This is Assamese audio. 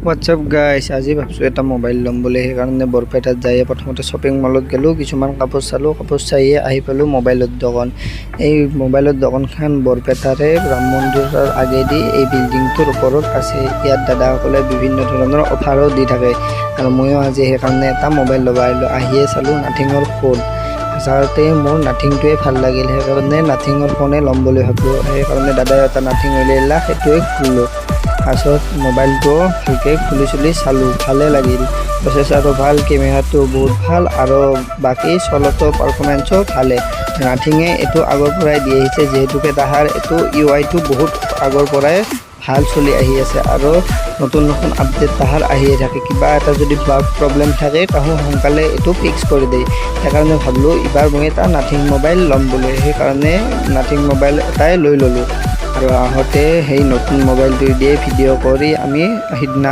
হোৱাটছআপ গাইছ, আজি ভাবছোঁ এটা মোবাইল ল'ম বুলি। সেইকাৰণে বৰপেটাত যাই প্ৰথমতে শ্বপিং মলত গ'লোঁ, কিছুমান কাপোৰ চালোঁ, কাপোৰ চাইয়ে আহি পালোঁ মোবাইলৰ দোকান। এই মোবাইলৰ দোকানখন বৰপেটাৰে ৰাম মন্দিৰৰ আগেদি এই বিল্ডিংটোৰ ওপৰত আছে। ইয়াত দাদাসকলে বিভিন্ন ধৰণৰ অফাৰো দি থাকে আৰু ময়ো আজি সেইকাৰণে এটা মোবাইল ল'ব আহিলোঁ। আহিয়ে চালোঁ নাথিঙৰ ফোন। যাওঁতে মোৰ নাথিংটোৱে ভাল লাগিল, সেইকাৰণে নাথিঙৰ ফোনে ল'ম বুলি ভাবিলোঁ। সেইকাৰণে দাদাই এটা নাথিং উলিয়ালা, সেইটোৱে খুলিলোঁ। পাছত মোবাইলটো ভালকৈ খুলি চুলি চালোঁ, ভালে লাগিল। প্ৰচেছৰো ভাল, কেমেৰাটো বহুত ভাল আৰু বাকী চলতো পাৰফৰ্মেঞ্চো ভালে। নাথিঙে এইটো আগৰ পৰাই দি আহিছে, যিহেতুকে তাহাৰ এইটো UI টো বহুত আগৰ পৰাই ভাল চলি আহি আছে আৰু নতুন নতুন আপডেট তাহাৰ আহিয়ে থাকে। কিবা এটা যদি বাগ প্ৰব্লেম থাকে তাহোঁ সোনকালে এইটো ফিক্স কৰি দিয়ে। সেইকাৰণে ভাবিলোঁ এইবাৰ মই এটা নাথিং মোবাইল ল'ম বুলি। সেইকাৰণে নাথিং মোবাইল এটাই লৈ ল'লোঁ আৰু আহোঁতে সেই নতুন মোবাইলটো দিয়ে ভিডিঅ' কৰি আমি সিদিনা